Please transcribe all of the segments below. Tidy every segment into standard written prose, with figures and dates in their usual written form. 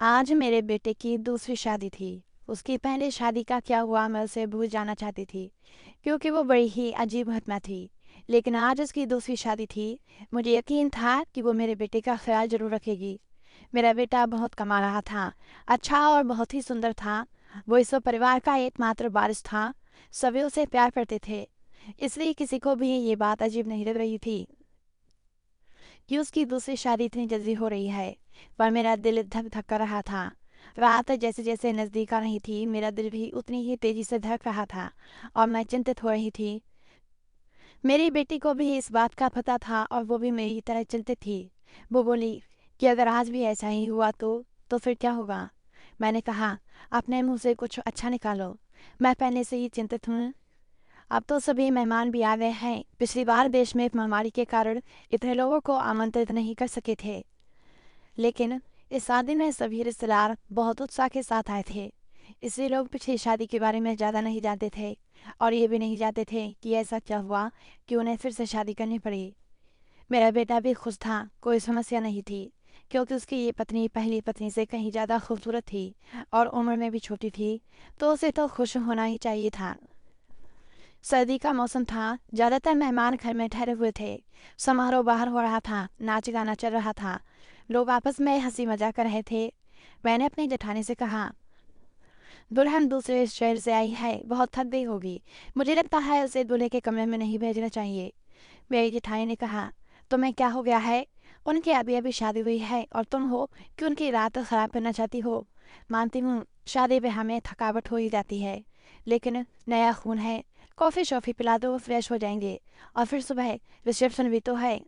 आज मेरे बेटे की दूसरी शादी थी। उसकी पहली शादी का क्या हुआ मैं उसे भूल जाना चाहती थी, क्योंकि वो बड़ी ही अजीब घटना थी। लेकिन आज उसकी दूसरी शादी थी। मुझे यकीन था कि वो मेरे बेटे का ख्याल जरूर रखेगी। मेरा बेटा बहुत कमा रहा था, अच्छा और बहुत ही सुंदर था। वो इस परिवार का एकमात्र वारिस था। सभी उसे प्यार करते थे, इसलिए किसी को भी ये बात अजीब नहीं लग रही थी कि उसकी दूसरी शादी इतनी जल्दी हो रही है। पर मेरा दिल धक धक कर रहा था। रात जैसे जैसे नजदीक आ रही थी, मेरा दिल भी उतनी ही तेजी से धड़क रहा था और मैं चिंतित हो रही थी। मेरी बेटी को भी इस बात का पता था और वो भी मेरी तरह चिंतित थी। वो बोली कि अगर आज भी ऐसा ही हुआ तो फिर क्या होगा। मैंने कहा, अपने मुंह से कुछ अच्छा निकालो। मैं पहले से ही चिंतित हूँ। अब तो सभी मेहमान भी आ गए हैं। पिछली बार देश में महामारी के कारण इतने लोगों को आमंत्रित नहीं कर सके थे, लेकिन इस शादी में सभी रिश्तेदार बहुत उत्साह के साथ आए थे। इसलिए लोग पिछली शादी के बारे में ज़्यादा नहीं जानते थे और ये भी नहीं जानते थे कि ऐसा क्या हुआ कि उन्हें फिर से शादी करनी पड़ी। मेरा बेटा भी खुश था, कोई समस्या नहीं थी, क्योंकि उसकी ये पत्नी पहली पत्नी से कहीं ज़्यादा खूबसूरत थी और उम्र में भी छोटी थी, तो उसे तो खुश होना ही चाहिए था। सर्दी का मौसम था, ज़्यादातर मेहमान घर में ठहरे हुए थे। समारोह बाहर हो रहा था, नाच गाना चल रहा था, लोग आपस में हंसी मजाक कर रहे थे। मैंने अपनी जेठानी से कहा, दुल्हन दूसरे शहर से आई है, बहुत थक गई होगी। मुझे लगता है उसे दूल्हे के कमरे में नहीं भेजना चाहिए। मेरी जेठानी ने कहा, तुम्हें क्या हो गया है? उनकी अभी अभी शादी हुई है और तुम हो कि उनकी रात खराब करना चाहती हो। मानती हूँ, शादी में हमें थकावट हो ही जाती है, लेकिन नया खून है। कॉफ़ी शॉफ़ी पिला दो, फ्रेश हो जाएंगे और फिर सुबह रिसेप्शन भी तो है।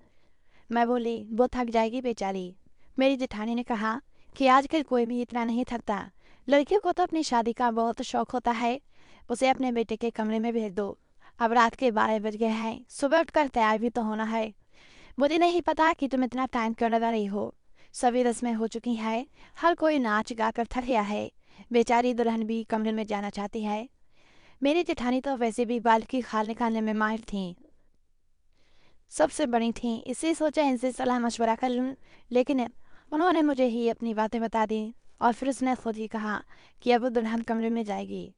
मैं बोली, वो थक जाएगी बेचारी। मेरी जेठानी ने कहा कि आजकल कोई भी इतना नहीं थकता। लड़कियों को तो अपनी शादी का बहुत शौक होता है। उसे अपने बेटे के कमरे में भेज दो। अब रात के 12 बज गए हैं, सुबह उठकर तैयार भी तो होना है। मुझे नहीं पता कि तुम इतना टाइम क्यों लगा रही हो। सभी रस्में हो चुकी हैं, हर कोई नाच गा कर थक गया है। बेचारी दुल्हन भी कमरे में जाना चाहती है। मेरी जेठानी तो वैसे भी बाल की खाल निकालने में माहिर थीं, सबसे बड़ी थीं, इसलिए सोचा इनसे सलाह मशवरा कर लूँ। लेकिन उन्होंने मुझे ही अपनी बातें बता दी और फिर उसने खुद ही कहा कि अब दुल्हन कमरे में जाएगी।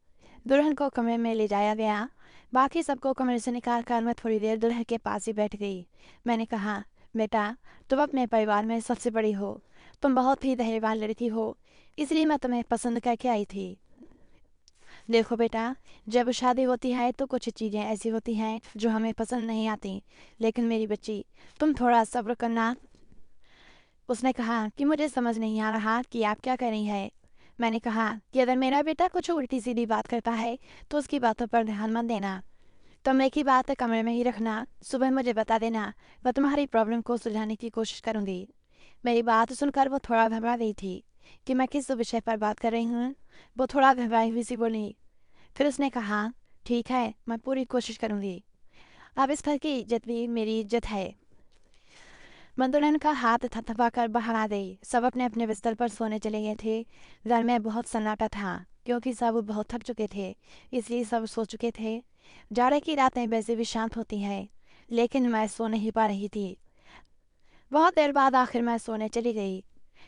दुल्हन को कमरे में ले जाया गया। बाकी सबको कमरे से निकाल कर मैं थोड़ी देर दुल्हन के पास ही बैठ गई। मैंने कहा, बेटा, तुम अपने परिवार में सबसे बड़ी हो, तुम बहुत ही धैर्यवान लड़की हो, इसलिए मैं तुम्हें पसंद करके आई थी। देखो बेटा, जब शादी होती है तो कुछ चीज़ें ऐसी होती हैं जो हमें पसंद नहीं आती, लेकिन मेरी बच्ची, तुम थोड़ा सब्र करना। उसने कहा कि मुझे समझ नहीं आ रहा कि आप क्या कर रही हैं। मैंने कहा कि अगर मेरा बेटा कुछ उल्टी सीधी बात करता है तो उसकी बातों पर ध्यान मत देना। तुम एक ही बात कमरे में ही रखना, सुबह मुझे बता देना, मैं तुम्हारी प्रॉब्लम को सुलझाने की कोशिश करूंगी। मेरी बात सुनकर वो थोड़ा घबरा रही थी कि मैं किस विषय पर बात कर रही हूँ। वो थोड़ा घबराई हुई सी बोली। फिर उसने कहा, ठीक है, मैं पूरी कोशिश करूंगी। अब इस घर की इज्जत भी मेरी इज्जत है। मैं दुल्हन का हाथ थपथपा कर बाहर आ गई। सब अपने अपने बिस्तर पर सोने चले गए थे। घर में बहुत सन्नाटा था, क्योंकि सब बहुत थक चुके थे, इसलिए सब सो चुके थे। जाड़े की रातें वैसे भी शांत होती हैं, लेकिन मैं सो नहीं पा रही थी। बहुत देर बाद आखिर मैं सोने चली गई,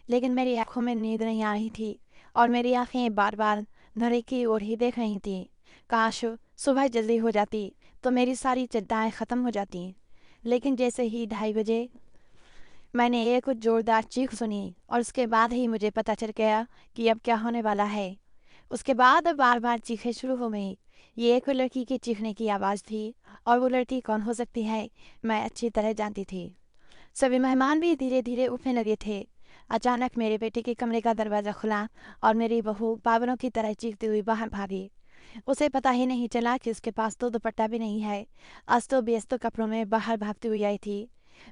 लेकिन मेरी आंखों में नींद नहीं आ रही थी और मेरी आंखें बार बार धरे की ओर ही देख रही थी। काश सुबह जल्दी हो जाती तो मेरी सारी चिंताएं खत्म हो जाती। लेकिन जैसे ही 2:30 बजे मैंने एक जोरदार चीख सुनी और उसके बाद ही मुझे पता चल गया कि अब क्या होने वाला है। उसके बाद बार बार चीखें शुरू हो गई। ये एक लड़की की चीखने की आवाज़ थी और वो लड़की कौन हो सकती है, मैं अच्छी तरह जानती थी। सभी मेहमान भी धीरे धीरे उठने लगे थे। अचानक मेरे बेटे के कमरे का दरवाज़ा खुला और मेरी बहू पागलों की तरह चीखती हुई बाहर भागी। उसे पता ही नहीं चला कि उसके पास तो दुपट्टा भी नहीं है। अस्तो व्यस्त कपड़ों में बाहर भागती हुई आई थी।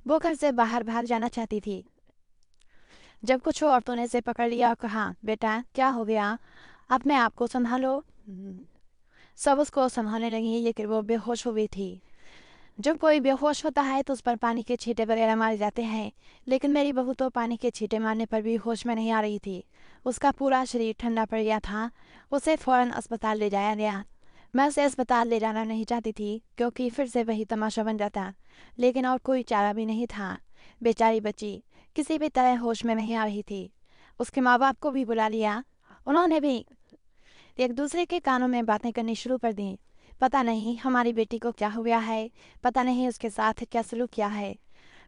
वो घर से बाहर भाग जाना चाहती थी, जब कुछ औरतों ने उसे पकड़ लिया और कहा, बेटा क्या हो गया, अपने आप को संभालो। सब उसको संभालने लगी, लेकिन वो बेहोश हो गई थी। जब कोई बेहोश होता है तो उस पर पानी के छींटे वगैरह मारे जाते हैं, लेकिन मेरी बहू तो पानी के छींटे मारने पर भी होश में नहीं आ रही थी। उसका पूरा शरीर ठंडा पड़ गया था। उसे फौरन अस्पताल ले जाया गया। मैं उसे अस्पताल ले जाना नहीं चाहती थी, क्योंकि फिर से वही तमाशा बन जाता, लेकिन और कोई चारा भी नहीं था। बेचारी बच्ची किसी भी तरह होश में नहीं आ रही थी। उसके माँ बाप को भी बुला लिया। उन्होंने भी एक दूसरे के कानों में बातें करनी शुरू कर दी। पता नहीं हमारी बेटी को क्या हुआ है, पता नहीं उसके साथ क्या सलूक किया है।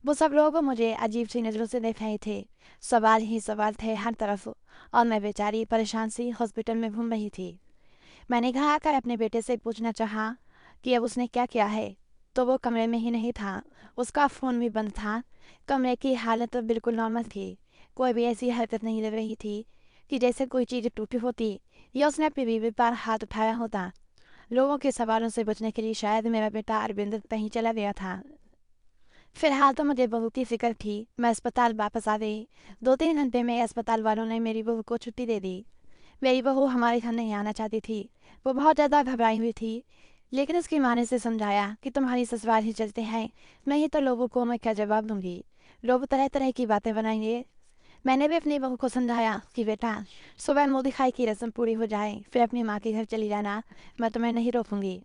वो सब लोग मुझे अजीब सी नज़रों से देख रहे थे। सवाल ही सवाल थे हर तरफ, और मैं बेचारी परेशान सी हॉस्पिटल में घूम रही थी। मैंने कहा कर अपने बेटे से पूछना चाहा कि अब उसने क्या किया है, तो वो कमरे में ही नहीं था। उसका फ़ोन भी बंद था। कमरे की हालत बिल्कुल नॉर्मल थी। कोई भी ऐसी हरकत नहीं लग रही थी कि जैसे कोई चीज़ टूटी होती या उसने अपनी बीवी पर हाथ उठाया होता। लोगों के सवालों से बचने के लिए शायद मेरा बेटा अरविंद कहीं चला गया था। फिलहाल तो मुझे बहू की फिक्र थी। मैं अस्पताल वापस आ गई। 2-3 घंटे में अस्पताल वालों ने मेरी बहू को छुट्टी दे दी। मेरी बहू हमारे घर नहीं आना चाहती थी। वो बहुत ज़्यादा घबराई हुई थी, लेकिन उसकी माँ ने से समझाया कि तुम्हारी ससुराल ही चलते हैं, नहीं तो लोगों को मैं क्या जवाब दूंगी। लोग तरह तरह की बातें बनाएंगे। मैंने भी अपनी बहू को समझाया कि बेटा, सुबह मुँह दिखाई की रस्म पूरी हो जाए फिर अपनी माँ के घर चली जाना, मैं तुम्हें नहीं रोकूंगी।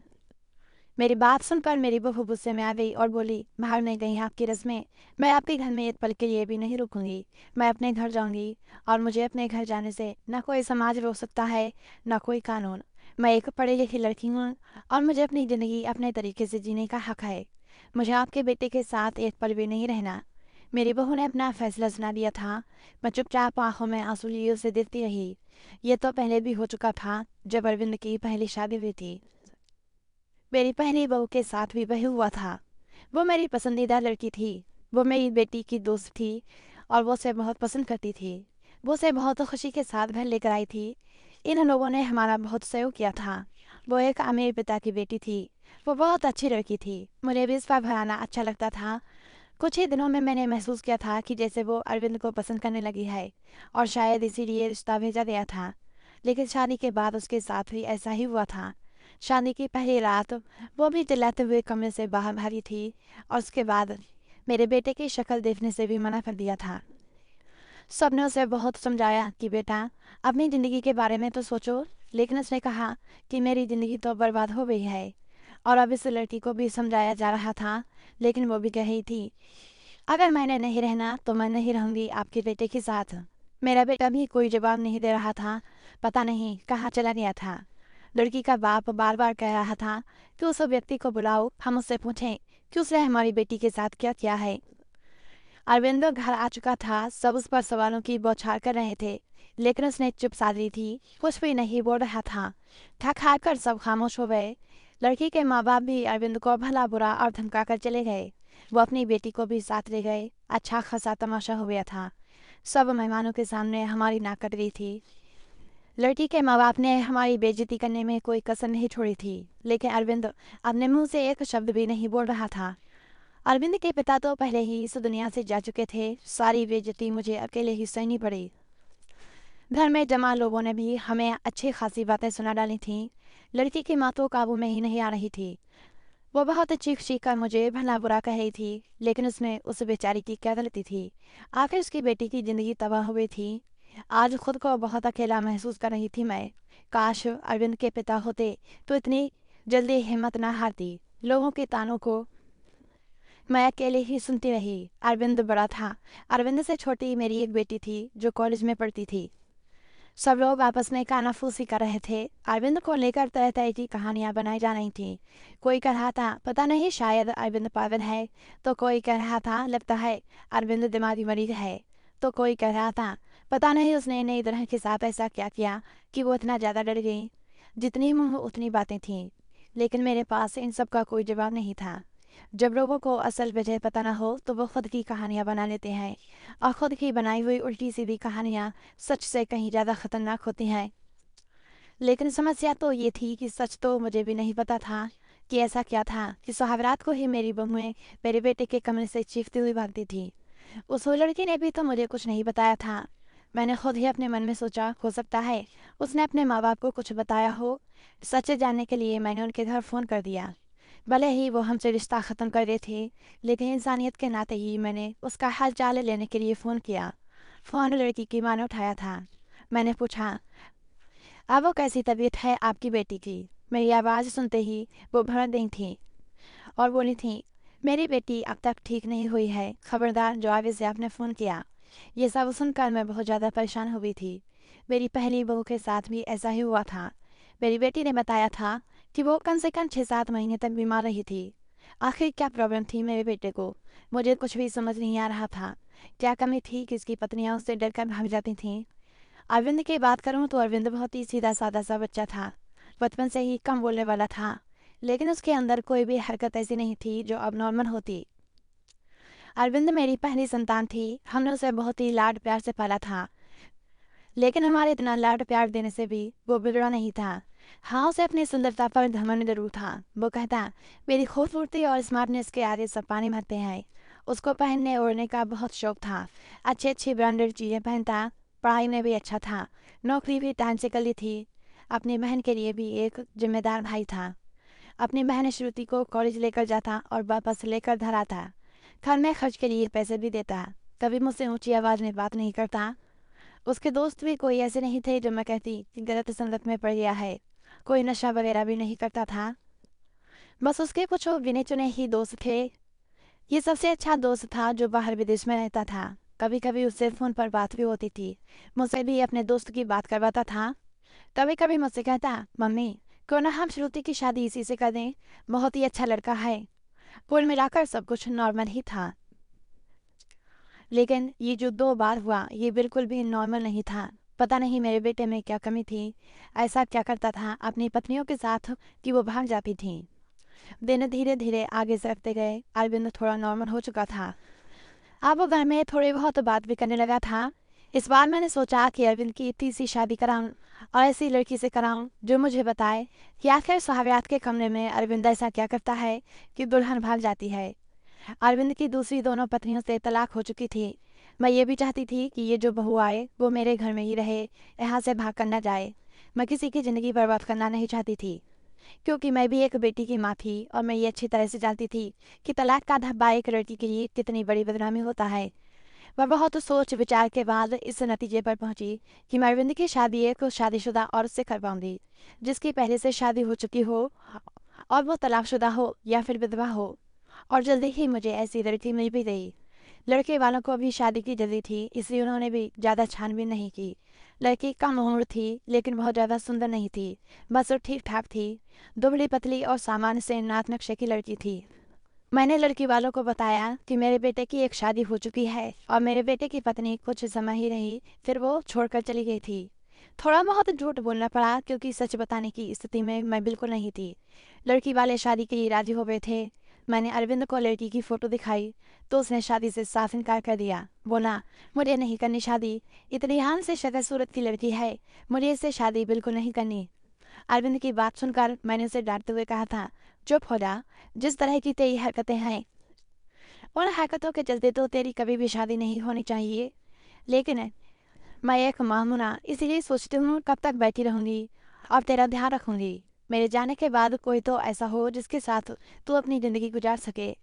मेरी बात सुनकर मेरी बहू गुस्से में आ गई और बोली, बाहर नहीं गई आपकी रस्में, मैं आपके घर में एक पल के लिए भी नहीं रुकूंगी। मैं अपने घर जाऊंगी, और मुझे अपने घर जाने से न कोई समाज रोक सकता है, न कोई कानून। मैं एक पढ़ी लिखी लड़की हूँ, और मुझे अपनी ज़िंदगी अपने तरीके से जीने का हक है। मुझे आपके बेटे के साथ एक पल भी नहीं रहना। मेरी बहू ने अपना फैसला सुना दिया था। मैं चुपचाप आंखों में आंसू लिए उसे देखती रही। ये तो पहले भी हो चुका था, जब अरविंद की पहली शादी हुई थी। मेरी पहली बहू के साथ भी वही हुआ था। वो मेरी पसंदीदा लड़की थी। वो मेरी बेटी की दोस्त थी, और वो उसे बहुत पसंद करती थी। वो उसे बहुत खुशी के साथ घर लेकर आई थी। इन लोगों ने हमारा बहुत सहयोग किया था। वो एक अमीर पिता की बेटी थी। वो बहुत अच्छी लड़की थी। मुझे भी इसका घराना अच्छा लगता था। कुछ ही दिनों में मैंने महसूस किया था कि जैसे वो अरविंद को पसंद करने लगी है, और शायद इसीलिए रिश्ता भेजा गया था। लेकिन शादी के बाद उसके साथ भी ऐसा ही हुआ था। शादी की पहली रात वो भी चिल्लाते हुए कमरे से बाहर भागी थी, और उसके बाद मेरे बेटे की शक्ल देखने से भी मना कर दिया था। सबने उसे बहुत समझाया कि बेटा, अपनी ज़िंदगी के बारे में तो सोचो, लेकिन उसने कहा कि मेरी ज़िंदगी तो बर्बाद हो गई है। और अब इस लड़की को भी समझाया जा रहा था, लेकिन वो भी कह रही थी, अगर मैंने नहीं रहना तो मैं नहीं रहूँगी आपके बेटे के साथ। मेरा बेटा भी कोई जवाब नहीं दे रहा था। पता नहीं कहाँ चला गया था। लड़की का बाप बार बार कह रहा था कि उस व्यक्ति को बुलाओ, हम उससे पूछें कि उसने हमारी बेटी के साथ क्या किया है। अरविंदो घर आ चुका था। सब उस पर सवालों की बौछार कर रहे थे, लेकिन उसने चुप साध ली थी। कुछ भी नहीं बोल रहा था। थक हार कर सब खामोश हो गए। लड़की के माँ बाप भी अरविंद को भला बुरा और धमका कर चले गए। वो अपनी बेटी को भी साथ ले गए। अच्छा खासा तमाशा हो गया था। सब मेहमानों के सामने हमारी नाक कट रही थी। लड़की के माँ बाप ने हमारी बेइज्जती करने में कोई कसर नहीं छोड़ी थी, लेकिन अरविंद अपने मुंह से एक शब्द भी नहीं बोल रहा था। अरविंद के पिता तो पहले ही इस दुनिया से जा चुके थे। सारी बेइज्जती मुझे अकेले ही सहनी पड़ी। घर में जमा लोगों ने भी हमें अच्छी खासी बातें सुना डाली थीं। लड़की की माँ तो काबू में ही नहीं आ रही थी। वो बहुत चीख चीख कर मुझे भला बुरा कह रही थी, लेकिन उसमें उस बेचारी की क्या गलती थी। आखिर उसकी बेटी की जिंदगी तबाह हुई थी। आज खुद को बहुत अकेला महसूस कर रही थी मैं। काश अरविंद के पिता होते तो इतनी जल्दी हिम्मत न हारती। लोगों के तानों को मैं अकेले ही सुनती रही। अरविंद बड़ा था। अरविंद से छोटी मेरी एक बेटी थी जो कॉलेज में पढ़ती थी। सब लोग आपस में कानाफूसी कर रहे थे। अरविंद को लेकर तरह तरह की कहानियां बनाई जा रही थी। कोई कह रहा था पता नहीं शायद अरविंद पागल है, तो कोई कह रहा था लगता है अरविंद दिमागी मरीज है, तो कोई कह रहा था पता नहीं उसने नई तरह के साथ ऐसा क्या किया कि वो इतना ज़्यादा डर गई। जितनी मुँह उतनी बातें थीं, लेकिन मेरे पास इन सब का कोई जवाब नहीं था। जब लोगों को असल वजह पता न हो तो वो खुद की कहानियाँ बना लेते हैं, और खुद की बनाई हुई उल्टी सीधी कहानियाँ सच से कहीं ज़्यादा खतरनाक होती हैं। लेकिन समस्या तो ये थी कि सच तो मुझे भी नहीं पता था कि ऐसा क्या था कि सुहावरात को ही मेरी बहुएं मेरे बेटे के कमरे से चीखती हुई भागती थी। उस लड़की ने भी तो मुझे कुछ नहीं बताया था। मैंने खुद ही अपने मन में सोचा, हो सकता है उसने अपने माँ बाप को कुछ बताया हो। सच जानने के लिए मैंने उनके घर फ़ोन कर दिया। भले ही वो हमसे रिश्ता ख़त्म कर रहे थे, लेकिन इंसानियत के नाते ही मैंने उसका हाल चाल लेने के लिए फ़ोन किया। फ़ोन लड़की की माँ ने उठाया था। मैंने पूछा, अब वो कैसी तबीयत है आपकी बेटी की। मेरी आवाज़ सुनते ही वो भड़क गई थी और बोली थी, मेरी बेटी अब तक ठीक नहीं हुई है। खबरदार जो आगे से आपने फ़ोन किया ये सब सुनकर मैं बहुत ज़्यादा परेशान हुई थी। मेरी पहली बहू के साथ भी ऐसा ही हुआ था। मेरी बेटी ने बताया था कि वो कम से कम 6-7 महीने तक बीमार रही थी। आखिर क्या प्रॉब्लम थी मेरे बेटे को, मुझे कुछ भी समझ नहीं आ रहा था। क्या कमी थी कि इसकी पत्नियां उससे डरकर भाग जाती थीं? अरविंद की बात करूं तो अरविंद बहुत ही सीधा साधा सा बच्चा था। बचपन से ही कम बोलने वाला था, लेकिन उसके अंदर कोई भी हरकत ऐसी नहीं थी जो अब नॉर्मल होती। अरविंद मेरी पहली संतान थी। हमने उसे बहुत ही लाड प्यार से पाला था, लेकिन हमारे इतना लाड प्यार देने से भी वो बिगड़ा नहीं था। हाँ, उसे अपनी सुंदरता पर घमंड जरूर था। वो कहता, मेरी खूबसूरती और स्मार्टनेस के आगे सब पानी भरते हैं। उसको पहनने ओढ़ने का बहुत शौक था। अच्छी अच्छी ब्रांडेड चीज़ें पहनता। पढ़ाई में भी अच्छा था। नौकरी भी टाइम से कर ली थी। अपनी बहन के लिए भी एक जिम्मेदार भाई था। अपनी बहन श्रुति को कॉलेज लेकर जाता और वापस लेकर घर आता। घर में खर्च के लिए पैसे भी देता। कभी मुझसे ऊंची आवाज़ में बात नहीं करता। उसके दोस्त भी कोई ऐसे नहीं थे जो मैं कहती कि गलत संगत में पड़ गया है। कोई नशा वगैरह भी नहीं करता था। बस उसके कुछ गिने चुने ही दोस्त थे। ये सबसे अच्छा दोस्त था जो बाहर विदेश में रहता था। कभी कभी उससे फ़ोन पर बात भी होती थी। मुझसे भी अपने दोस्त की बात करवाता था। कभी कभी मुझसे कहता, मम्मी क्यों ना हम श्रुति की शादी इसी से कर दें, बहुत ही अच्छा लड़का है। कुल मिलाकर सब कुछ नॉर्मल ही था। लेकिन ये जो 2 बार हुआ ये बिल्कुल भी नॉर्मल नहीं था। पता नहीं मेरे बेटे में क्या कमी थी। ऐसा क्या करता था अपनी पत्नियों के साथ कि वो भाग जाती थीं। दिन धीरे धीरे आगे सरकते गए। अरविंद थोड़ा नॉर्मल हो चुका था। अब वो घर में थोड़ी बहुत बात भी करने लगा था। इस बार मैंने सोचा कि अरविंद की इतनी सी शादी कराऊं और ऐसी लड़की से कराऊं जो मुझे बताए कि आखिर सुहागरात के कमरे में अरविंद ऐसा क्या करता है कि दुल्हन भाग जाती है। अरविंद की दूसरी दोनों पत्नियों से तलाक हो चुकी थी। मैं ये भी चाहती थी कि ये जो बहू आए वो मेरे घर में ही रहे, यहाँ से भाग कर न जाए। मैं किसी की ज़िंदगी बर्बाद करना नहीं चाहती थी, क्योंकि मैं भी एक बेटी की माँ थी और मैं ये अच्छी तरह से जानती थी कि तलाक का धब्बा एक लड़की के लिए कितनी बड़ी बदनामी होता है। वह बहुत सोच विचार के बाद इस नतीजे पर पहुंची कि मैं अरविंद की शादी एक शादीशुदा औरत से करवाऊंगी, जिसकी पहले से शादी हो चुकी हो और वो तलाकशुदा हो या फिर विधवा हो। और जल्दी ही मुझे ऐसी लड़की मिल भी गई। लड़के वालों को भी शादी की जल्दी थी, इसलिए उन्होंने भी ज़्यादा छानबीन नहीं की। लड़की कम उम्र थी, लेकिन बहुत ज़्यादा सुंदर नहीं थी। बस वो ठीक ठाक थी। दुबली पतली और सामान्य से नाक नक्शे की लड़की थी। मैंने लड़की वालों को बताया कि मेरे बेटे की एक शादी हो चुकी है और मेरे बेटे की पत्नी कुछ समय ही रही, फिर वो छोड़कर चली गई थी। थोड़ा बहुत झूठ बोलना पड़ा, क्योंकि सच बताने की स्थिति में मैं बिल्कुल नहीं थी। लड़की वाले शादी के लिए राजी हो गए थे। मैंने अरविंद को लड़की की फ़ोटो दिखाई तो उसने शादी से साफ इनकार कर दिया। बोला, मुझे नहीं करनी शादी, इतनी हान से शक्ल सूरत की लड़की है, मुझे इससे शादी बिल्कुल नहीं करनी। अरविंद की बात सुनकर मैंने उसे डांटते हुए कहा था, चुप हो जा, जिस तरह की तेरी हरकतें हैं उन हरकतों के चलते तो तेरी कभी भी शादी नहीं होनी चाहिए। लेकिन मैं एक माँ हूं ना, इसीलिए सोचती हूँ कब तक बैठी रहूंगी और तेरा ध्यान रखूंगी। मेरे जाने के बाद कोई तो ऐसा हो जिसके साथ तू अपनी ज़िंदगी गुजार सके।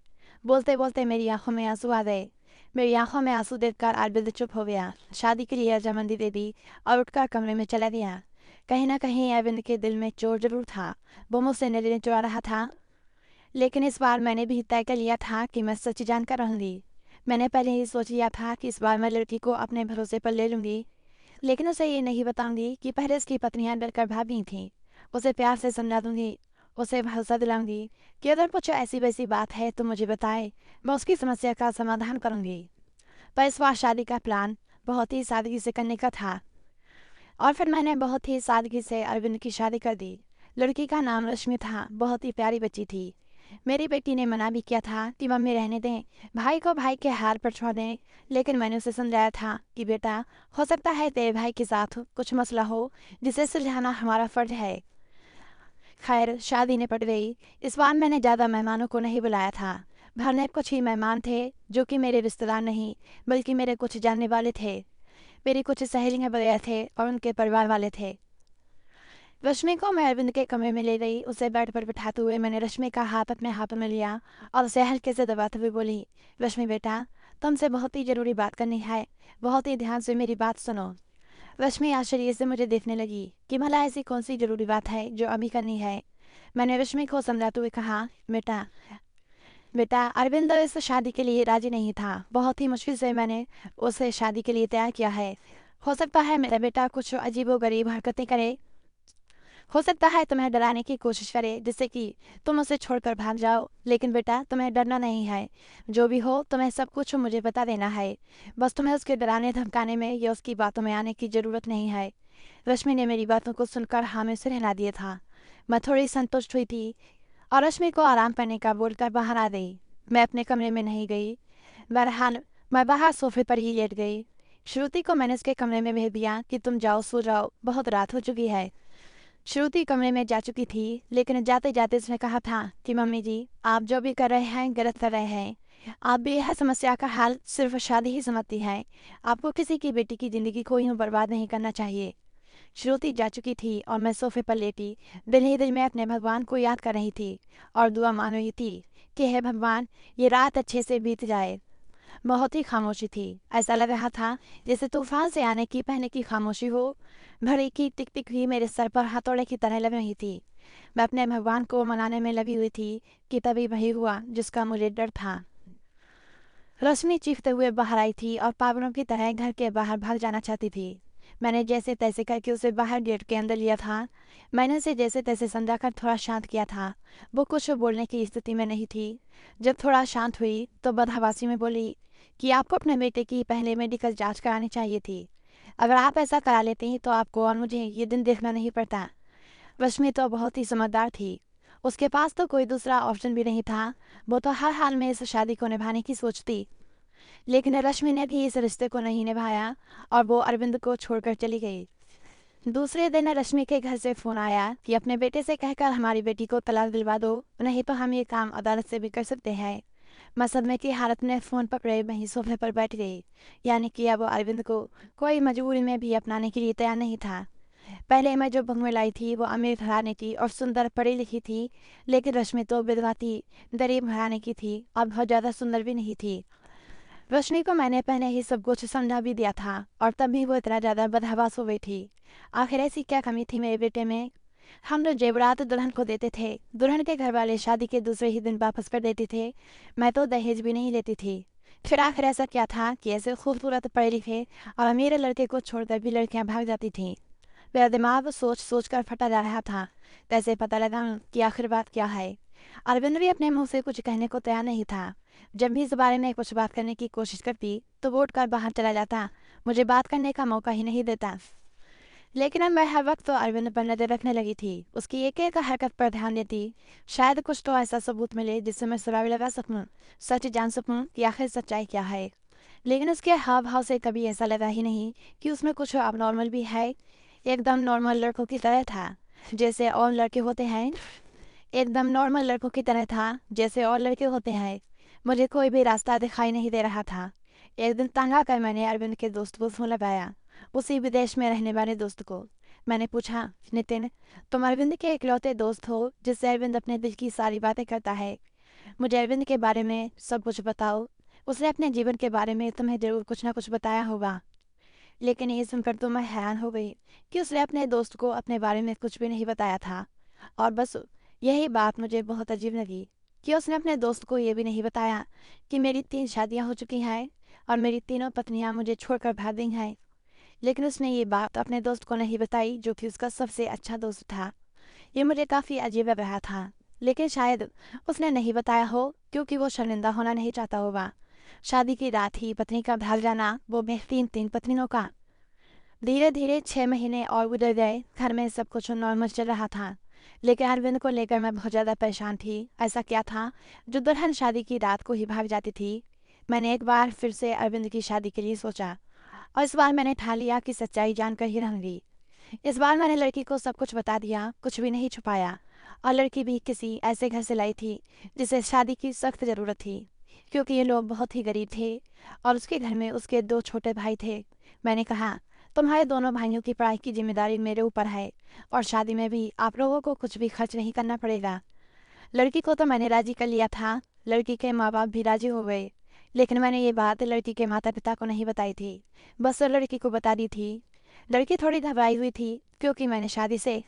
बोलते बोलते मेरी आंखों में आंसू आ गए। मेरी आंखों में आंसू देखकर अरविंद चुप हो गया, शादी के लिए रजामंदी दे दी और उठकर कमरे में चला गया। कहीं ना कहीं अरविंद के दिल में चोर जरूर था। वो मुझसे नजरें चुरा रहा था। लेकिन इस बार मैंने भी तय कर लिया था कि मैं सच जानकर रहूंगी। मैंने पहले ही सोच लिया था कि इस बार मैं लड़की को अपने भरोसे पर ले लूंगी, लेकिन उसे ये नहीं बताऊंगी कि पहले उसकी पत्नियां डरकर भाग गई थीं। उसे प्यार से समझा दूंगी, उसे भरोसा दिलाऊंगी कि अगर कुछ ऐसी वैसी बात है तो मुझे बताए, मैं उसकी समस्या का समाधान करूंगी। पर इस बार शादी का प्लान बहुत ही सादगी से करने का था और फिर मैंने बहुत ही सादगी से अरविंद की शादी कर दी। लड़की का नाम रश्मि था, बहुत ही प्यारी बच्ची थी। मेरी बेटी ने मना भी किया था कि मम्मी रहने दें, भाई को भाई के हार पर छोड़ दें, लेकिन मैंने उसे समझाया था कि बेटा, हो सकता है तेरे भाई के साथ कुछ मसला हो जिसे सुलझाना हमारा फर्ज है। खैर, शादी निपट गई। इस बार मैंने ज़्यादा मेहमानों को नहीं बुलाया था। भरने कुछ ही मेहमान थे जो कि मेरे रिश्तेदार नहीं बल्कि मेरे कुछ जानने वाले थे। मेरी कुछ सहेलियां वगैरह थे और उनके परिवार वाले थे। रश्मि को मैं अरविंद के कमरे में ले गई। उसे बेड पर बिठाते हुए मैंने रश्मि का हाथ अपने हाथ में लिया और उसे हल्के से दबाते हुए बोली, रश्मि बेटा, तुमसे बहुत ही ज़रूरी बात करनी है, बहुत ही ध्यान से मेरी बात सुनो। रश्मि आश्चर्य से मुझे देखने लगी कि भला ऐसी कौन सी ज़रूरी बात है जो अभी करनी है। मैंने रश्मि को समझाते हुए कहा, बेटा, बेटा, अरविंद इस शादी के लिए राजी नहीं था। बहुत ही मुश्किल से मैंने उसे शादी के लिए तैयार किया है। हो सकता है मेरा बेटा कुछ अजीबोगरीब हरकतें करे, हो सकता है तुम्हें डराने की कोशिश करे जिससे कि तुम उसे छोड़कर भाग जाओ, लेकिन बेटा तुम्हें डरना नहीं है। जो भी हो तुम्हें सब कुछ मुझे बता देना है। बस तुम्हें उसके डराने धमकाने में या उसकी बातों में आने की ज़रूरत नहीं है। रश्मि ने मेरी बातों को सुनकर हाँ में सिर हिला दिया था। मैं थोड़ी संतुष्ट हुई थी और रश्मि को आराम करने का बोलकर बाहर आ गई। मैं अपने कमरे में नहीं गई, बहरहाल मैं बाहर सोफे पर ही लेट गई। श्रुति को मैंने उसके कमरे में भेज दिया कि तुम जाओ सो जाओ, बहुत रात हो चुकी है। श्रुति कमरे में जा चुकी थी, लेकिन जाते जाते उसने कहा था कि मम्मी जी, आप जो भी कर रहे हैं गलत कर रहे हैं। आप भी यह समस्या का हल सिर्फ शादी ही समझती है। आपको किसी की बेटी की जिंदगी को यूं बर्बाद नहीं करना चाहिए। श्रुति जा चुकी थी और मैं सोफे पर लेटी दिल ही दिल में अपने भगवान को याद कर रही थी और दुआ मान रही थी कि हे भगवान, ये रात अच्छे से बीत जाए। बहुत ही खामोशी थी। ऐसा लग रहा था जैसे तूफान से आने की पहले की खामोशी हो। घड़ी की टिक टिक हुई मेरे सर पर हथौड़े की तरह लग रही थी। मैं अपने भगवान को मनाने में लगी हुई थी कि तभी वही हुआ जिसका मुझे डर था। रश्मि चीखते हुए बाहर आई थी और पागलों की तरह घर के बाहर भाग जाना चाहती थी। मैंने जैसे तैसे करके उसे बाहर गेट के अंदर लिया था। मैंने उसे जैसे तैसे समझाकर थोड़ा शांत किया था। वो कुछ बोलने की स्थिति में नहीं थी। जब थोड़ा शांत हुई तो बदहवासी में बोली कि आपको अपने बेटे की पहले मेडिकल जांच करानी चाहिए थी। अगर आप ऐसा करा लेते तो आपको और मुझे ये दिन देखना नहीं पड़ता। रश्मि तो बहुत ही समझदार थी। उसके पास तो कोई दूसरा ऑप्शन भी नहीं था। वो तो हर हाल में इस शादी को निभाने की सोचती। लेकिन रश्मि ने भी इस रिश्ते को नहीं निभाया और वो अरविंद को छोड़कर चली गई। दूसरे दिन रश्मि के घर से फोन आया कि अपने बेटे से कहकर हमारी बेटी को तलाक दिलवा दो, नहीं तो हम ये काम अदालत से भी कर सकते हैं। मैं सदमे की हालत में फ़ोन पकड़े वहीं सोफे पर बैठ गई। यानी कि अब अरविंद को कोई मजबूरी में भी अपनाने के लिए तैयार नहीं था। पहले मैं जो बहू में लाई थी वो अमीर घराने की और सुंदर पढ़ी लिखी थी, लेकिन रश्मि तो विधवा थी, गरीब घराने की थी और बहुत ज़्यादा सुंदर भी नहीं थी। रश्मि को मैंने पहले ही सब कुछ समझा भी दिया था और तब भी वो इतना ज़्यादा बदहवास हो गई थी। आखिर ऐसी क्या कमी थी मेरे बेटे में। हम लोग जेवरात दुल्हन को देते थे, दुल्हन के घर वाले शादी के दूसरे ही दिन वापस कर देते थे। मैं तो दहेज भी नहीं लेती थी। फिर आखिर ऐसा क्या था कि ऐसे खूबसूरत पढ़े लिखे और मेरे लड़के को छोड़कर भी लड़कियां भाग जाती थीं। मेरा दिमाग सोच सोच कर फटा जा रहा था। कैसे पता लगा कि आखिर बात क्या है। अरविंद भी अपने मुंह से कुछ कहने को तैयार नहीं था। जब भी इस बारे में कुछ बात करने की कोशिश करती तो वो उठकर बाहर चला जाता, मुझे बात करने का मौका ही नहीं देता। लेकिन अब मैं हर वक्त तो अरविंद पर नजर रखने लगी थी, उसकी एक एक हरकत पर ध्यान देती। शायद कुछ तो ऐसा सबूत मिले जिससे मैं सवाल लगा सकूं, सच जान सकूं कि आखिर सच्चाई क्या है। लेकिन उसके हाव भाव से कभी ऐसा लगा ही नहीं कि उसमें कुछ अबनॉर्मल भी है। एकदम नॉर्मल लड़कों की तरह था जैसे और लड़के होते हैं। एकदम नॉर्मल लड़कों की तरह था जैसे और लड़के होते हैं। मुझे कोई भी रास्ता दिखाई नहीं दे रहा था। एक दिन तंग आकर मैंने अरविंद के दोस्त को फोन लगाया, उसी विदेश में रहने वाले दोस्त को। मैंने पूछा, नितिन, तुम अरविंद के इकलौते दोस्त हो जिससे अरविंद अपने दिल की सारी बातें करता है। मुझे अरविंद के बारे में सब कुछ बताओ। उसने अपने जीवन के बारे में तुम्हें जरूर कुछ ना कुछ बताया होगा। लेकिन ये सुनकर तो मैं हैरान हो गई कि उसने अपने दोस्त को अपने बारे में कुछ भी नहीं बताया था। और बस यही बात मुझे बहुत अजीब लगी कि उसने अपने दोस्त को ये भी नहीं बताया कि मेरी 3 शादियां हो चुकी हैं और मेरी तीनों पत्नियां मुझे छोड़कर भाग गई हैं। लेकिन उसने ये बात अपने दोस्त को नहीं बताई जो कि उसका सबसे अच्छा दोस्त था। ये मुझे काफ़ी अजीब लग रहा था। लेकिन शायद उसने नहीं बताया हो क्योंकि वो शर्मिंदा होना नहीं चाहता होगा। शादी की रात ही पत्नी का भाग जाना, वो भी 3 पत्नियों का। धीरे धीरे 6 महीने और गुजर गए। घर में सब कुछ नॉर्मल चल रहा था, लेकिन अरविंद को लेकर मैं बहुत ज़्यादा परेशान थी। ऐसा क्या था जो दुल्हन शादी की रात को ही भाग जाती थी। मैंने एक बार फिर से अरविंद की शादी के लिए सोचा और इस बार मैंने ठान लिया कि सच्चाई जानकर ही रहूंगी। इस बार मैंने लड़की को सब कुछ बता दिया, कुछ भी नहीं छुपाया। और लड़की भी किसी ऐसे घर से लाई थी जिसे शादी की सख्त ज़रूरत थी, क्योंकि ये लोग बहुत ही गरीब थे और उसके घर में उसके 2 छोटे भाई थे। मैंने कहा, तुम्हारे दोनों भाइयों की पढ़ाई की जिम्मेदारी मेरे ऊपर है और शादी में भी आप लोगों को कुछ भी खर्च नहीं करना पड़ेगा। लड़की को तो मैंने राजी कर लिया था, लड़की के माँ बाप भी राजी हो गए। लेकिन मैंने ये बात लड़की के माता पिता को नहीं बताई थी, बस लड़की को बता दी थी। लड़की थोड़ी घबराई हुई थी क्योंकि मैंने शादी से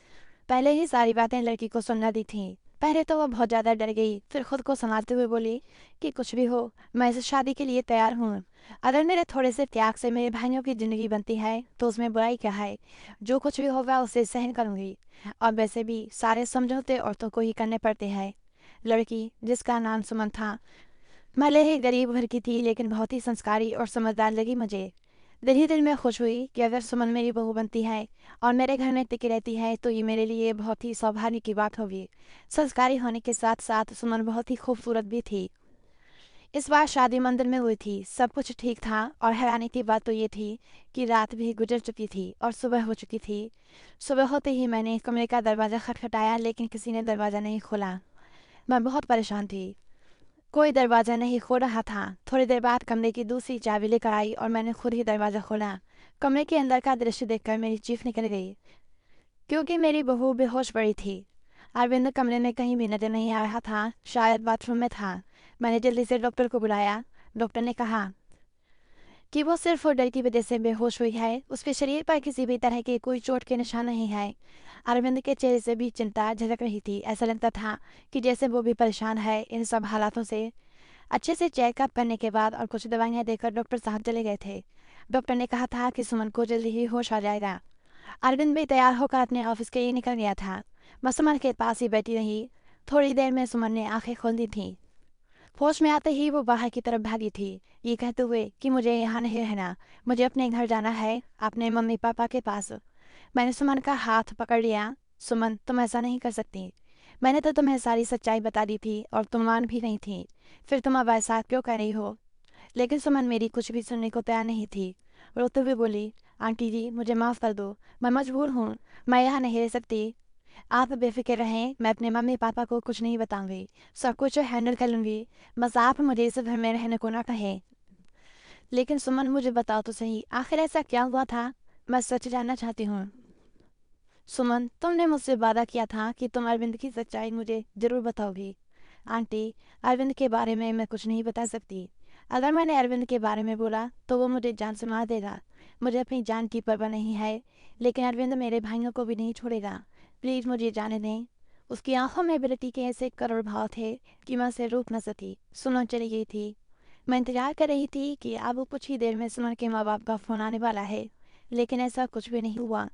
पहले ही सारी बातें लड़की को सुना दी थी। पहले तो वह बहुत ज़्यादा डर गई, फिर खुद को संभालते हुए बोली कि कुछ भी हो, मैं इस शादी के लिए तैयार हूँ। अगर मेरे थोड़े से त्याग से मेरे भाइयों की ज़िंदगी बनती है तो उसमें बुराई क्या है। जो कुछ भी होगा उसे सहन करूँगी। और वैसे भी सारे समझौते औरतों को ही करने पड़ते हैं। लड़की, जिसका नाम सुमन था, भले ही गरीब घर की थी लेकिन बहुत ही संस्कारी और समझदार लगी मुझे। दिल ही दिल में खुश हुई कि अगर सुमन मेरी बहू बनती है और मेरे घर में टिकी रहती है तो ये मेरे लिए बहुत ही सौभाग्य की बात होगी। संस्कारी होने के साथ साथ सुमन बहुत ही खूबसूरत भी थी। इस बार शादी मंदिर में हुई थी, सब कुछ ठीक था और हैरानी की बात तो ये थी कि रात भी गुजर चुकी थी और सुबह हो चुकी थी। सुबह होते ही मैंने कमरे का दरवाज़ा खटखटाया लेकिन किसी ने दरवाज़ा नहीं खोला। मैं बहुत परेशान थी। कोई दरवाज़ा नहीं खोल रहा था। थोड़ी देर बाद कमरे की दूसरी चाबी लेकर आई और मैंने खुद ही दरवाज़ा खोला। कमरे के अंदर का दृश्य देखकर मेरी चीख निकल गई, क्योंकि मेरी बहू बेहोश पड़ी थी। अरविंद कमरे में कहीं भी नजर नहीं आ रहा था, शायद बाथरूम में था। मैंने जल्दी से डॉक्टर को बुलाया। डॉक्टर ने कहा कि वो सिर्फ डर की वजह से बेहोश हुई है, उसके शरीर पर किसी भी तरह के कोई चोट के निशान नहीं है। अरविंद के चेहरे से भी चिंता झलक रही थी। ऐसा लगता था कि जैसे वो भी परेशान है इन सब हालातों से। अच्छे से चेकअप करने के बाद और कुछ दवाइयाँ देकर डॉक्टर साहब चले गए थे। डॉक्टर ने कहा था कि सुमन को जल्दी ही होश आ जाएगा। अरविंद भी तैयार होकर अपने ऑफिस के लिए निकल गया था। मैं सुमन के पास ही बैठी रही। थोड़ी देर में सुमन ने आंखें खोल दी थी। होश में आते ही वो बाहर की तरफ भागी थी, ये कहते हुए कि मुझे यहाँ नहीं रहना, मुझे अपने घर जाना है, अपने मम्मी पापा के पास। मैंने सुमन का हाथ पकड़ लिया। सुमन, तुम ऐसा नहीं कर सकती। मैंने तो तुम्हें सारी सच्चाई बता दी थी और तुम मान भी नहीं थी, फिर तुम अब ऐसा क्यों कर रही हो। लेकिन सुमन मेरी कुछ भी सुनने को तैयार नहीं थी। रोते हुए बोली, आंटी जी मुझे माफ़ कर दो, मैं मजबूर हूँ, मैं यहाँ नहीं रह सकती। आप बेफिक्र रहें, मैं अपने मम्मी पापा को कुछ नहीं बताऊंगी, सब कुछ हैंडल कर लूँगी। बस आप मुझे इस घर में रहने को ना कहें। लेकिन सुमन, मुझे बताओ तो सही, आखिर ऐसा क्या हुआ था। मैं सच जानना चाहती हूँ। सुमन, तुमने मुझसे वादा किया था कि तुम अरविंद की सच्चाई मुझे जरूर बताओगी। आंटी, अरविंद के बारे में मैं कुछ नहीं बता सकती। अगर मैंने अरविंद के बारे में बोला तो वो मुझे जान से मार देगा। मुझे अपनी जान की परवाह नहीं है, लेकिन अरविंद मेरे भाइयों को भी नहीं छोड़ेगा। प्लीज़ मुझे जाने दें। उसकी आंखों में बेटी के ऐसे करुण भाव थे कि मैं उसे रोक न सकी। सुमन चली गई थी। मैं इंतजार कर रही थी कि अब कुछ ही देर में सुमन के माँ बाप का फ़ोन आने वाला है, लेकिन ऐसा कुछ भी नहीं हुआ।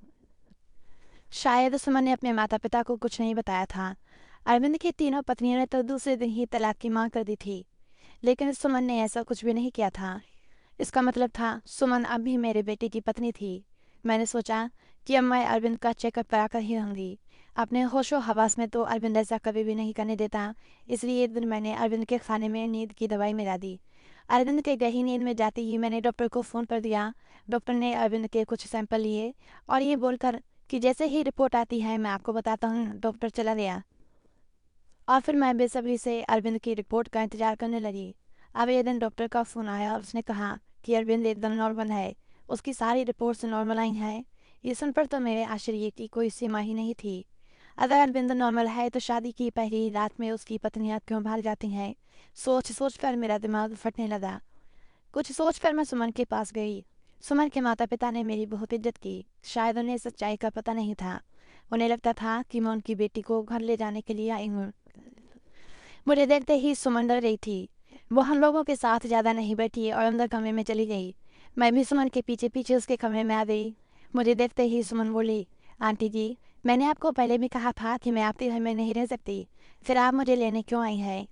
शायद सुमन ने अपने माता पिता को कुछ नहीं बताया था। अरविंद की तीनों पत्नियों ने तो दूसरे दिन ही तलाक की मांग कर दी थी, लेकिन सुमन ने ऐसा कुछ भी नहीं किया था। इसका मतलब था सुमन अब भी मेरे बेटे की पत्नी थी। मैंने सोचा कि अब मैं अरविंद का चेकअप करा कर ही रहूँगी। अपने होशो हवास में तो अरविंद ऐसा कभी भी नहीं करने देता, इसलिए एक दिन मैंने अरविंद के खाने में नींद की दवाई मिला दी। अरविंद के गहरी नींद में जाते ही मैंने डॉक्टर को फ़ोन कर दिया। डॉक्टर ने अरविंद के कुछ सैंपल लिए और ये बोलकर कि जैसे ही रिपोर्ट आती है मैं आपको बताता हूँ, डॉक्टर चला गया। और फिर मैं बेसब्री से अरविंद की रिपोर्ट का इंतजार करने लगी। अब एक दिन डॉक्टर का फ़ोन आया और उसने कहा कि अरविंद एकदम नॉर्मल है, उसकी सारी रिपोर्ट्स नॉर्मल आई हैं। ये सुनकर तो मेरे आश्चर्य की कोई सीमा ही नहीं थी। अगर अरविंद नॉर्मल है तो शादी की पहली रात में उसकी पत्नियां क्यों भाग जाती हैं। सोच सोच कर मेरा दिमाग फटने लगा। कुछ सोच कर मैं सुमन के पास गई। सुमन के माता पिता ने मेरी बहुत इज्जत की। शायद उन्हें सच्चाई का पता नहीं था। उन्हें लगता था कि मैं उनकी बेटी को घर ले जाने के लिए आई हूँ। मुझे देखते ही सुमन डर रही थी। वो हम लोगों के साथ ज़्यादा नहीं बैठी और अंदर कमरे में चली गई। मैं भी सुमन के पीछे पीछे उसके कमरे में आ गई। मुझे देखते ही सुमन बोली, आंटी जी, मैंने आपको पहले भी कहा था कि मैं आपके घर में नहीं रह सकती, फिर आप मुझे लेने क्यों आई हैं।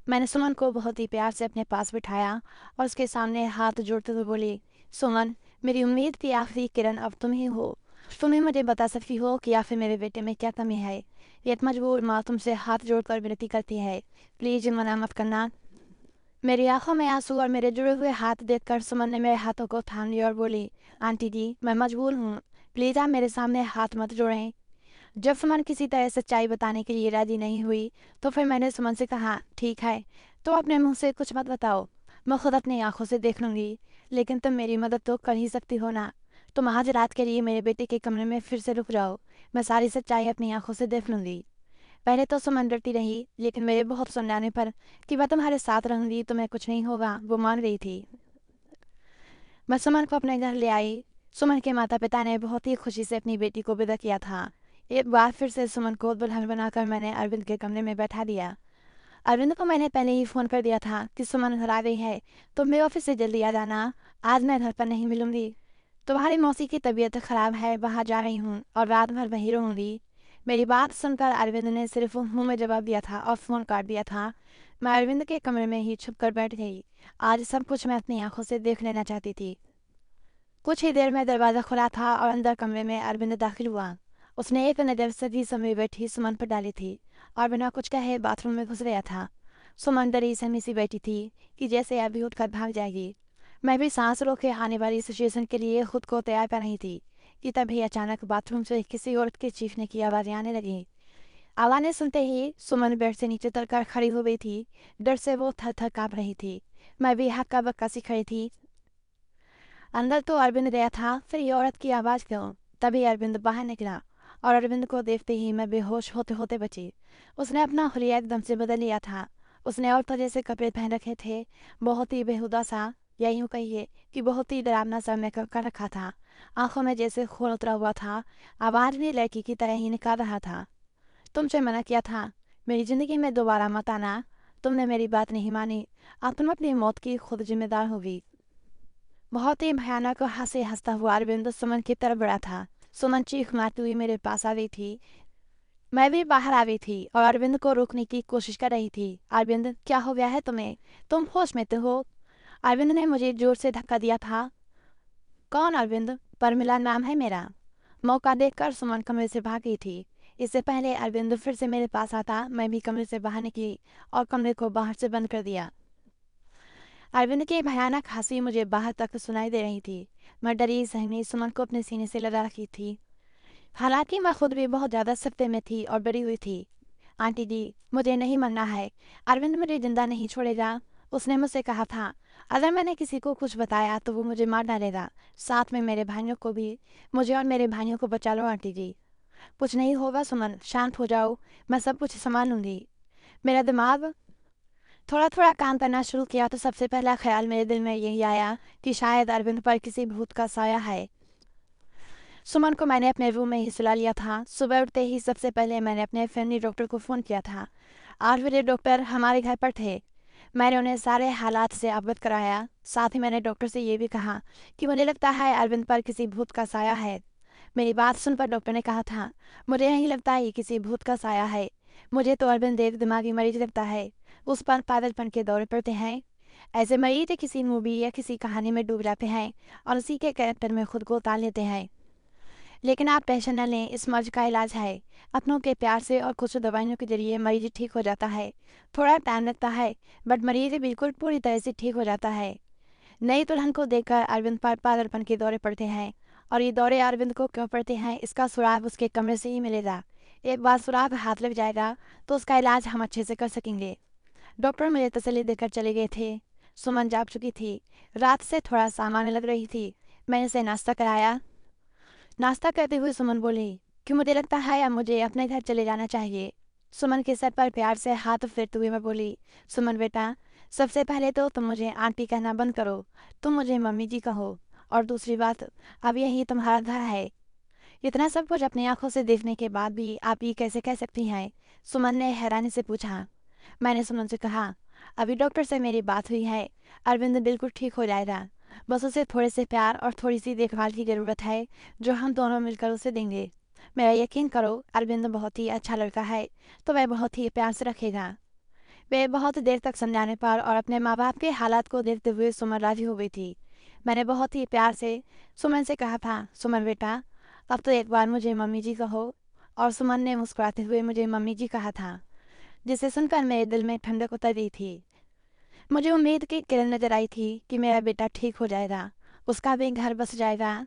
मैंने सुमन को बहुत ही प्यार से अपने पास बिठाया और उसके सामने हाथ जोड़ते हुए बोली, सुमन, मेरी उम्मीद की आखिरी किरण अब तुम ही हो। तुम ही मुझे बता सकती हो कि आखिर मेरे बेटे में क्या कमी है। एक मजबूर माँ तुमसे हाथ जोड़कर विनती करती है, प्लीज़ मना मत करना। मेरी आंखों में आंसू और मेरे जुड़े हुए हाथ देखकर सुमन ने मेरे हाथों को थाम लिया और बोली, आंटी जी, मैं मजबूर हूँ, प्लीज़ आप मेरे सामने हाथ मत जोड़ें। जब सुमन किसी तरह सच्चाई बताने के लिए राजी नहीं हुई तो फिर मैंने सुमन से कहा, ठीक है, तो अपने मुंह से कुछ मत बताओ, मैं खुद अपनी आंखों से देख लूँगी, लेकिन तुम मेरी मदद तो कर ही सकती हो ना। तुम आज रात के लिए मेरे बेटे के कमरे में फिर से रुक जाओ, मैं सारी सच्चाई अपनी आंखों से देख लूँगी। पहले तो सुमन डरती रही, लेकिन मेरे बहुत समझाने पर कि मैं तुम्हारे साथ रहूँगी, तुम्हें कुछ नहीं होगा, वो मान रही थी। मैं सुमन को अपने घर ले आई। सुमन के माता पिता ने बहुत ही खुशी से अपनी बेटी को विदा किया था। एक बार फिर से सुमन को दुल्हन बनाकर मैंने अरविंद के कमरे में बैठा दिया। अरविंद को मैंने पहले ही फ़ोन कर दिया था कि सुमन घर आ गई है, तो मैं ऑफिस से जल्दी आ जाना, आज मैं घर पर नहीं मिलूंगी। तुम्हारी मौसी की तबीयत खराब है, बाहर जा रही हूँ और रात भर वहीं रहूंगी। मेरी बात सुनकर अरविंद ने सिर्फ मुंह में जवाब दिया था और फ़ोन काट दिया था। मैं अरविंद के कमरे में ही छुप कर बैठ गई। आज सब कुछ मैं अपनी आंखों से देख लेना चाहती थी। कुछ ही देर में दरवाज़ा खुला था और अंदर कमरे में अरविंद दाखिल हुआ। उसने एक नज़र सजी समय बैठी सुमन पर डाली थी और बिना कुछ कहे बाथरूम में घुस गया था। सुमन डरी सहमी सी बैठी थी कि जैसे अभी उठकर भाग जाएगी। मैं भी सांस रोके आने वाली सिचुएशन के लिए खुद को तैयार कर रही थी कि तभी अचानक बाथरूम से किसी औरत के चीखने की आवाज़ें आने लगी। आवाज़ें सुनते ही सुमन बेड से नीचे उतरकर खड़ी हो गई थी। डर से वो थर थर काँप रही थी। मैं भी हक्का बक्का सी खड़ी थी। अंदर तो अरविंद गया था, फिर ये औरत की आवाज़ क्यों? तभी अरविंद बाहर निकला और अरविंद को देखते ही मैं बेहोश होते होते बची। उसने अपना हुलिया एकदम से बदल लिया था। उसने और तरह से कपड़े पहन रखे थे, बहुत ही बेहुदा सा, या यूँ कहिए कि बहुत ही डरावना सा मेकअप कर रखा था। आंखों में जैसे खून उतरा हुआ था, आवाज़ भी लड़की की तरह ही निकाल रहा था। तुमसे मना किया था, मेरी ज़िंदगी में दोबारा मत आना। तुमने मेरी बात नहीं मानी, अब तुम अपनी मौत की खुद जिम्मेदार होगी। बहुत ही भयानक हंसे हंसता हुआ अरविंद सुमन की तरफ बढ़ा था। सुमन चीख मारती हुई मेरे पास आ गई थी। मैं भी बाहर आ गई थी और अरविंद को रोकने की कोशिश कर रही थी। अरविंद, क्या हो गया है तुम्हें? तुम होश में तो हो? अरविंद ने मुझे जोर से धक्का दिया था। कौन अरविंद? परमिला नाम है मेरा। मौका देखकर सुमन कमरे से भाग गई थी। इससे पहले अरविंद फिर से मेरे पास आता, मैं भी कमरे से बाहर निकली और कमरे को बाहर से बंद कर दिया। अरविंद की भयानक हंसी मुझे बाहर तक सुनाई दे रही थी। मैं डरी सहमी सुमन को अपने सीने से लगा रखी थी। हालांकि मैं खुद भी बहुत ज़्यादा सख्ते में थी और डरी हुई थी। आंटी जी, मुझे नहीं मरना है। अरविंद मुझे जिंदा नहीं छोड़ेगा। उसने मुझसे कहा था, अगर मैंने किसी को कुछ बताया तो वो मुझे मार डालेगा, साथ में मेरे भाइयों को भी। मुझे और मेरे भाइयों को बचा लो आंटी जी। कुछ नहीं होगा सुमन, शांत हो जाओ, मैं सब कुछ संभाल लूंगी। मेरा दिमाग थोड़ा थोड़ा काम करना शुरू किया तो सबसे पहला ख्याल मेरे दिल में यही आया कि शायद अरविंद पर किसी भूत का साया है। सुमन को मैंने अपने रूम में ही सुला लिया था। सुबह उठते ही सबसे पहले मैंने अपने फैमिली डॉक्टर को फ़ोन किया था। 8 बजे डॉक्टर हमारे घर पर थे। मैंने उन्हें सारे हालात से अवगत कराया। साथ ही मैंने डॉक्टर से ये भी कहा कि मुझे लगता है अरविंद पर किसी भूत का साया है। मेरी बात सुनकर डॉक्टर ने कहा था, मुझे नहीं लगता ये किसी भूत का साया है। मुझे तो अरविंद एक दिमागी मरीज लगता है। उस पर पागलपन के दौरे पड़ते हैं। ऐसे मरीज किसी मूवी या किसी कहानी में डूब जाते हैं और उसी के कैरेक्टर में खुद को उतार लेते हैं। लेकिन आप टेंशन न लें, इस मर्ज का इलाज है। अपनों के प्यार से और कुछ दवाइयों के जरिए मरीज ठीक हो जाता है। थोड़ा टाइम लगता है, बट मरीज बिल्कुल पूरी तरह से ठीक हो जाता है। नई दुल्हन को देखकर अरविंद पर पागलपन के दौरे पड़ते हैं और ये दौरे अरविंद को क्यों पड़ते हैं इसका सुराग उसके कमरे से ही मिलेगा। एक बार सुराग हाथ लग जाएगा तो उसका इलाज हम अच्छे से कर सकेंगे। डॉक्टर मुझे तसल्ली देकर चले गए थे। सुमन जाग चुकी थी। रात से थोड़ा सामान्य लग रही थी। मैंने उसे नाश्ता कराया। नाश्ता करते हुए सुमन बोली कि मुझे लगता है अब मुझे अपने घर चले जाना चाहिए। सुमन के सर पर प्यार से हाथ फेरते हुए मैं बोली, सुमन बेटा, सबसे पहले तो तुम मुझे आंटी कहना बंद करो, तुम मुझे मम्मी जी कहो। और दूसरी बात, अब यही तुम्हारा घर है। इतना सब कुछ अपनी आंखों से देखने के बाद भी आप ये कैसे कह सकती हैं? सुमन ने हैरानी से पूछा। मैंने सुमन से कहा, अभी डॉक्टर से मेरी बात हुई है, अरविंद बिल्कुल ठीक हो जाएगा। बस उसे थोड़े से प्यार और थोड़ी सी देखभाल की ज़रूरत है, जो हम दोनों मिलकर उसे देंगे। मेरा यकीन करो, अरविंद बहुत ही अच्छा लड़का है, तो वह बहुत ही प्यार से रखेगा। वे बहुत देर तक समझाने पर और अपने माँ बाप के हालात को देखते हुए सुमन राजी हो गई थी। मैंने बहुत ही प्यार से सुमन से कहा था, सुमन बेटा, अब तो एक बार मुझे मम्मी जी कहो। और सुमन ने मुस्कुराते हुए मुझे मम्मी जी कहा था, जिसे सुनकर मेरे दिल में ठंडक उतर रही थी। मुझे उम्मीद की किरण नजर आई थी कि मेरा बेटा ठीक हो जाएगा, उसका भी घर बस जाएगा।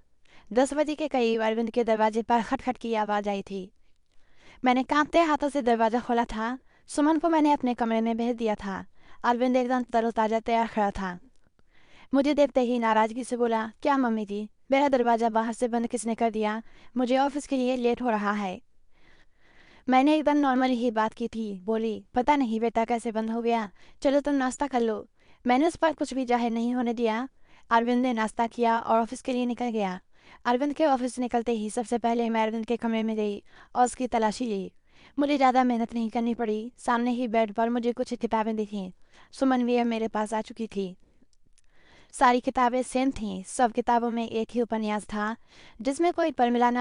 10 बजे के करीब अरविंद के दरवाजे पर खटखट की आवाज़ आई थी। मैंने कांपते हाथों से दरवाज़ा खोला था। सुमन को मैंने अपने कमरे में भेज दिया था। अरविंद एकदम तरोताज़ा तैयार खड़ा था। मुझे देखते ही नाराज़गी से बोला, क्या मम्मी जी, मेरा दरवाज़ा बाहर से बंद किसने कर दिया? मुझे ऑफिस के लिए लेट हो रहा है। मैंने एकदम नॉर्मल ही बात की थी। बोली, पता नहीं बेटा कैसे बंद हो गया, चलो तुम नाश्ता कर लो। मैंने उस पर कुछ भी जाहिर नहीं होने दिया। अरविंद ने नाश्ता किया और ऑफिस के लिए निकल गया। अरविंद के ऑफिस से निकलते ही सबसे पहले मैं अरविंद के कमरे में गई और उसकी तलाशी ली। मुझे ज़्यादा मेहनत नहीं करनी पड़ी। सामने ही बेड पर मुझे कुछ किताबें दिखीं। सुमन भी मेरे पास आ चुकी थी। सारी किताबें सेम थीं। सब किताबों में एक ही उपन्यास था जिसमें कोई परमिला